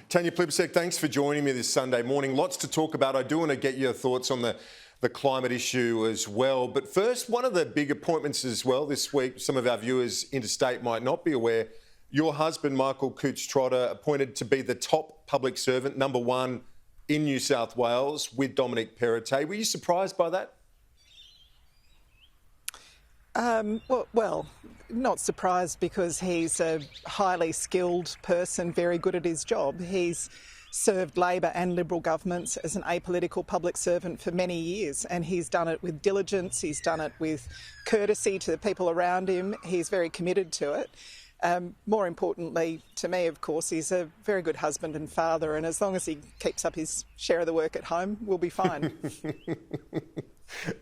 Tanya Plibersek, thanks for joining me this Sunday morning. Lots to talk about. I do want to get your thoughts on the climate issue as well. But first, one of the big appointments as well this week, some of our viewers interstate might not be aware, your husband, Michael Coutts-Trotter, appointed to be the top public servant, number one in New South Wales with Dominic Perrottet. Were you surprised by that? Well, not surprised because he's a highly skilled person, very good at his job. He's served Labor and Liberal governments as an apolitical public servant for many years, and he's done it with diligence, he's done it with courtesy to the people around him, he's very committed to it. More importantly to me, of course, he's a very good husband and father, and as long as he keeps up his share of the work at home, we'll be fine.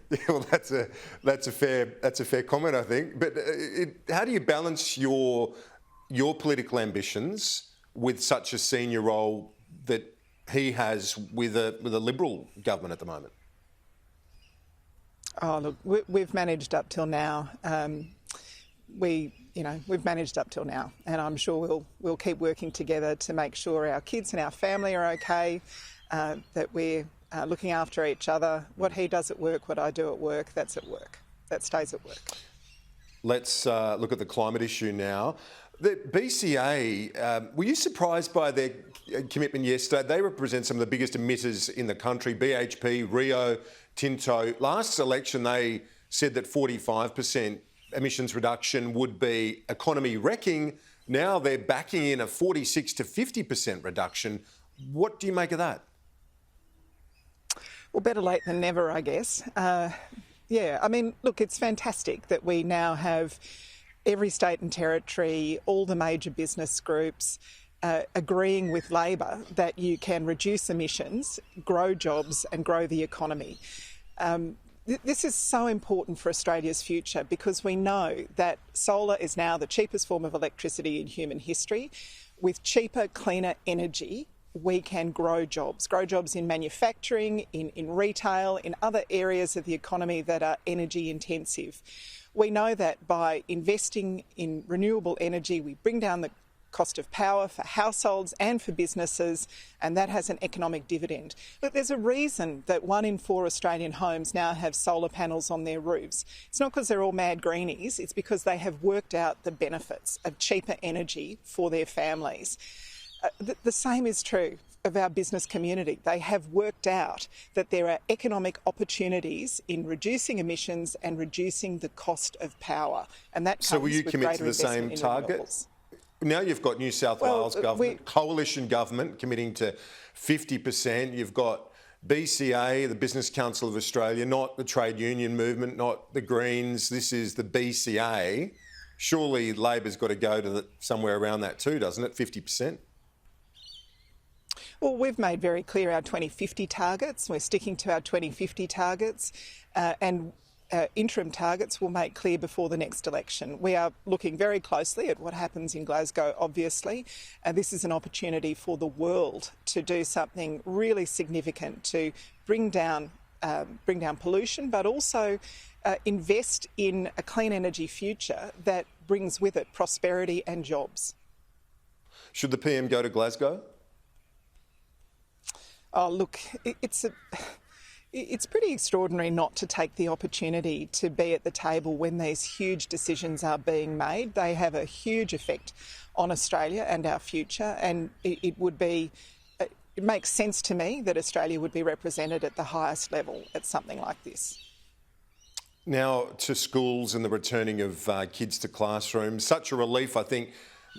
Yeah, well, that's a fair comment, I think. But how do you balance your political ambitions with such a senior role that he has with a Liberal government at the moment? Oh, look, we've managed up till now. We've managed up till now, and I'm sure we'll keep working together to make sure our kids and our family are okay, that we're looking after each other. What he does at work, what I do at work, that's at work. That stays at work. Let's look at the climate issue now. The BCA, were you surprised by their commitment yesterday? They represent some of the biggest emitters in the country, BHP, Rio Tinto. Last election, they said that 45% emissions reduction would be economy wrecking. Now they're backing in a 46 to 50% reduction. What do you make of that? Well, better late than never, I guess. Look, it's fantastic that we now have every state and territory, all the major business groups agreeing with Labor that you can reduce emissions, grow jobs and grow the economy. This is so important for Australia's future because we know that solar is now the cheapest form of electricity in human history. With cheaper, cleaner energy, we can grow jobs in manufacturing, in retail, in other areas of the economy that are energy intensive. We know that by investing in renewable energy, we bring down the cost of power for households and for businesses, and that has an economic dividend. But there's a reason that 1 in 4 Australian homes now have solar panels on their roofs. It's not because they're all mad greenies, it's because they have worked out the benefits of cheaper energy for their families. The same is true of our business community. They have worked out that there are economic opportunities in reducing emissions and reducing the cost of power. And that so will you commit to the same target? Now you've got New South Wales government, coalition government committing to 50%. You've got BCA, the Business Council of Australia, not the trade union movement, not the Greens. This is the BCA. Surely Labor's got to go to somewhere around that too, doesn't it? 50%? Well, we've made very clear our 2050 targets. We're sticking to our 2050 targets and interim targets we'll make clear before the next election. We are looking very closely at what happens in Glasgow, obviously. This is an opportunity for the world to do something really significant to bring down pollution, but also invest in a clean energy future that brings with it prosperity and jobs. Should the PM go to Glasgow? Oh, look, it's pretty extraordinary not to take the opportunity to be at the table when these huge decisions are being made. They have a huge effect on Australia and our future, and it makes sense to me that Australia would be represented at the highest level at something like this. Now to schools and the returning of kids to classrooms. Such a relief, I think,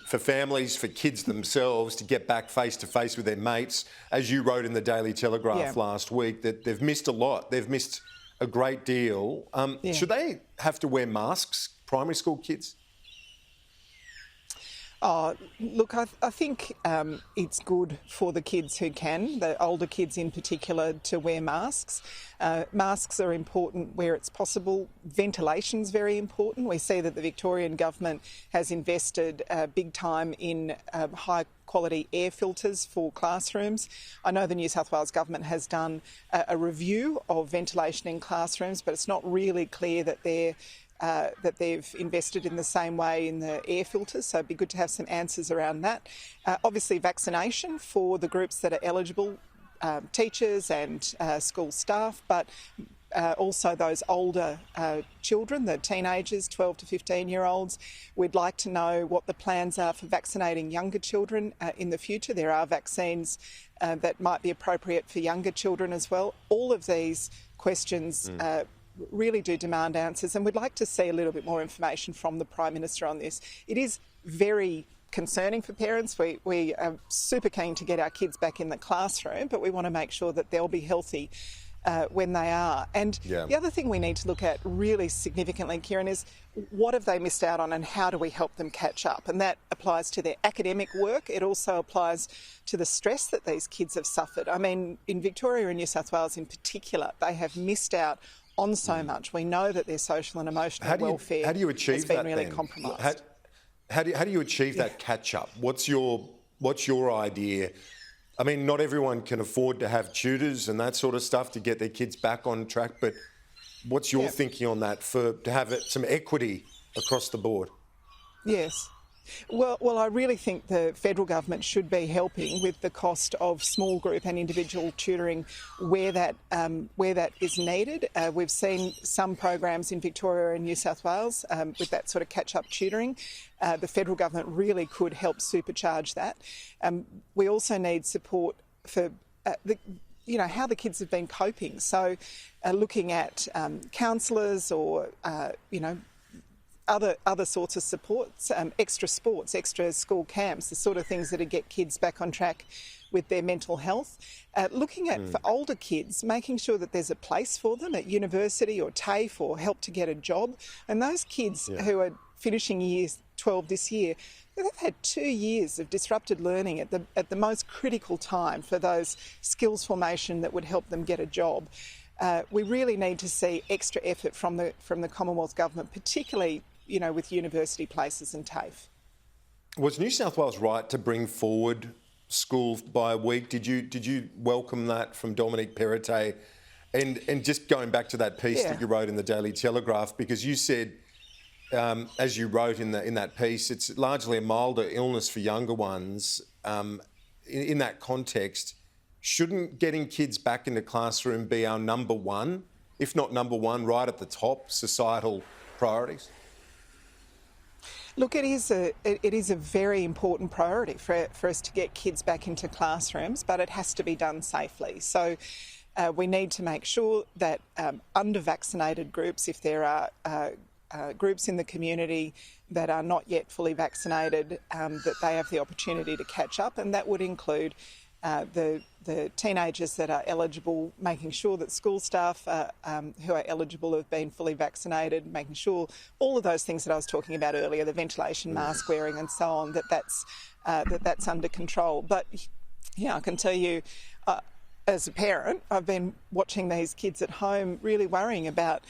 for families, for kids themselves to get back face-to-face with their mates. As you wrote in the Daily Telegraph last week, that they've missed a lot. They've missed a great deal. Should they have to wear masks, primary school kids? Oh, look, I think it's good for the kids who can, the older kids in particular, to wear masks. Masks are important where it's possible. Ventilation's very important. We see that the Victorian government has invested big time in high quality air filters for classrooms. I know the New South Wales government has done a review of ventilation in classrooms, but it's not really clear that they're that they've invested in the same way in the air filters, so it'd be good to have some answers around that. Obviously, vaccination for the groups that are eligible, teachers and school staff, but also those older children, the teenagers, 12 to 15-year-olds. We'd like to know what the plans are for vaccinating younger children in the future. There are vaccines that might be appropriate for younger children as well. All of these questions really do demand answers, and we'd like to see a little bit more information from the Prime Minister on this. It is very concerning for parents. We are super keen to get our kids back in the classroom, but we want to make sure that they'll be healthy when they are. And the other thing we need to look at really significantly, Kieran, is what have they missed out on and how do we help them catch up? And that applies to their academic work. It also applies to the stress that these kids have suffered. I mean, in Victoria and New South Wales in particular, they have missed out on so much. We know that their social and emotional welfare has been really compromised. How do you achieve that catch-up? What's your idea? I mean, not everyone can afford to have tutors and that sort of stuff to get their kids back on track, but what's your thinking on that to have some equity across the board? Yes. Well, I really think the federal government should be helping with the cost of small group and individual tutoring where that is needed. We've seen some programs in Victoria and New South Wales with that sort of catch-up tutoring. The federal government really could help supercharge that. We also need support for how the kids have been coping. So, looking at counsellors or other sorts of supports, extra sports, extra school camps, the sort of things that get kids back on track with their mental health. Looking at, for older kids, making sure that there's a place for them at university or TAFE or help to get a job. And those kids who are finishing year 12 this year, they've had 2 years of disrupted learning at the most critical time for those skills formation that would help them get a job. We really need to see extra effort from the Commonwealth Government, particularly with university places and TAFE. Was New South Wales right to bring forward school by a week? Did you welcome that from Dominic Perrottet? And just going back to that piece that you wrote in the Daily Telegraph, because you said, as you wrote in that piece, it's largely a milder illness for younger ones. In that context, shouldn't getting kids back in the classroom be our number one, if not number one, right at the top societal priorities? Look, it is a very important priority for us to get kids back into classrooms, but it has to be done safely. So we need to make sure that under-vaccinated groups, if there are groups in the community that are not yet fully vaccinated, that they have the opportunity to catch up, and that would include the teenagers that are eligible, making sure that school staff who are eligible have been fully vaccinated, making sure all of those things that I was talking about earlier, the ventilation, mask wearing and so on, that's under control. But I can tell you, as a parent, I've been watching these kids at home really worrying about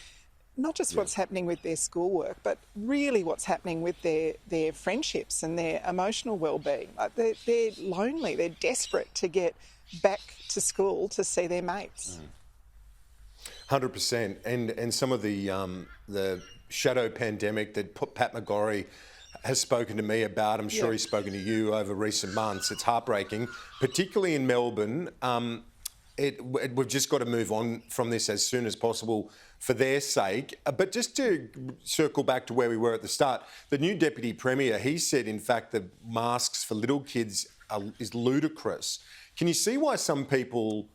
not just what's happening with their schoolwork, but really what's happening with their friendships and their emotional well-being. Like they're lonely, they're desperate to get back to school to see their mates. 100%. And some of the shadow pandemic that Pat McGorry has spoken to me about, I'm sure he's spoken to you over recent months. It's heartbreaking, particularly in Melbourne. We've just got to move on from this as soon as possible for their sake. But just to circle back to where we were at the start, the new Deputy Premier, he said, in fact, the masks for little kids is ludicrous. Can you see why some people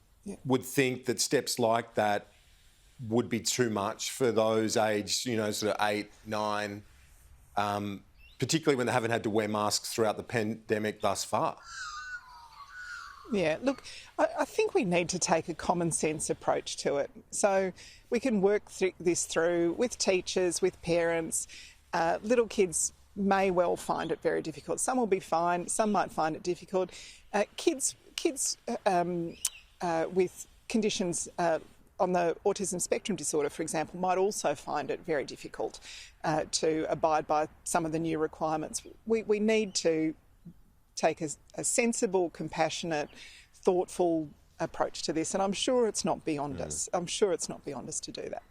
would think that steps like that would be too much for those aged, sort of 8, 9, particularly when they haven't had to wear masks throughout the pandemic thus far? Yeah, look, I think we need to take a common sense approach to it. So we can work this through with teachers, with parents. Little kids may well find it very difficult. Some will be fine, some might find it difficult. Kids with conditions on the autism spectrum disorder, for example, might also find it very difficult to abide by some of the new requirements. We need to take a sensible, compassionate, thoughtful approach to this, and I'm sure it's not beyond us. I'm sure it's not beyond us to do that.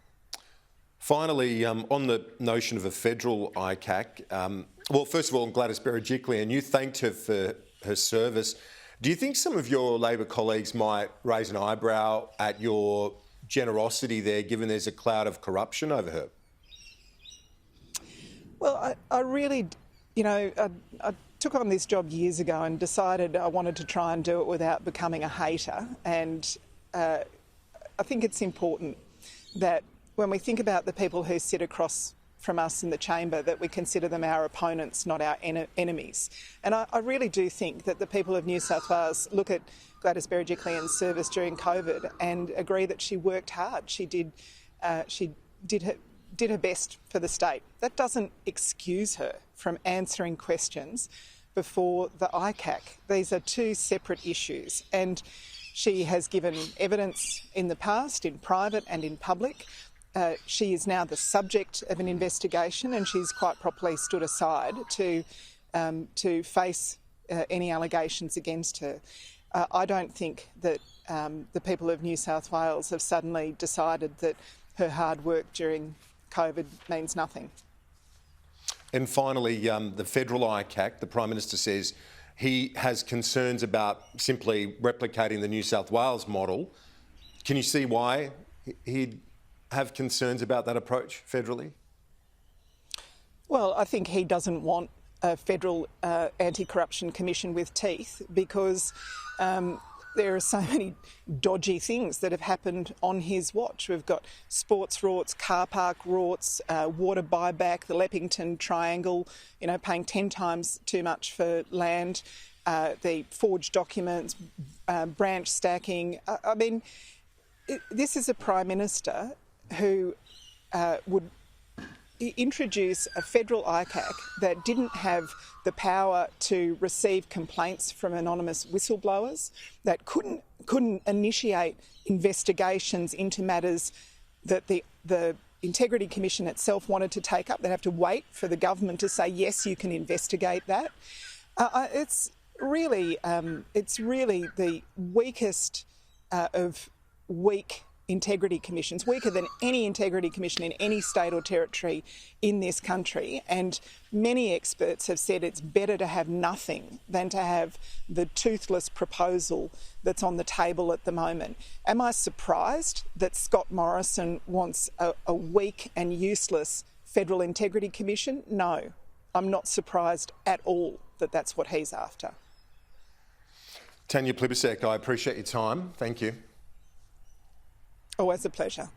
Finally, on the notion of a federal ICAC, well, first of all, Gladys Berejiklian, you thanked her for her service. Do you think some of your Labor colleagues might raise an eyebrow at your generosity there, given there's a cloud of corruption over her? Well, I really, I took on this job years ago and decided I wanted to try and do it without becoming a hater. And I think it's important that when we think about the people who sit across from us in the chamber, that we consider them our opponents, not our enemies. And I really do think that the people of New South Wales look at Gladys Berejiklian's service during COVID and agree that she worked hard. She did her best for the state. That doesn't excuse her from answering questions before the ICAC. These are two separate issues, and she has given evidence in the past, in private and in public. She is now the subject of an investigation, and she's quite properly stood aside to face any allegations against her. I don't think that the people of New South Wales have suddenly decided that her hard work during COVID means nothing. And finally, the federal ICAC, the Prime Minister says he has concerns about simply replicating the New South Wales model. Can you see why he'd have concerns about that approach federally? Well, I think he doesn't want a federal anti-corruption commission with teeth because there are so many dodgy things that have happened on his watch. We've got sports rorts, car park rorts, water buyback, the Leppington Triangle, paying 10 times too much for land, the forged documents, branch stacking. This is a Prime Minister who would introduce a federal ICAC that didn't have the power to receive complaints from anonymous whistleblowers, that couldn't initiate investigations into matters that the Integrity Commission itself wanted to take up. They'd have to wait for the government to say, yes, you can investigate that. It's really the weakest of weak integrity commissions, weaker than any integrity commission in any state or territory in this country. And many experts have said it's better to have nothing than to have the toothless proposal that's on the table at the moment. Am I surprised that Scott Morrison wants a weak and useless federal integrity commission? No, I'm not surprised at all that that's what he's after. Tanya Plibersek, I appreciate your time. Thank you. Always a pleasure.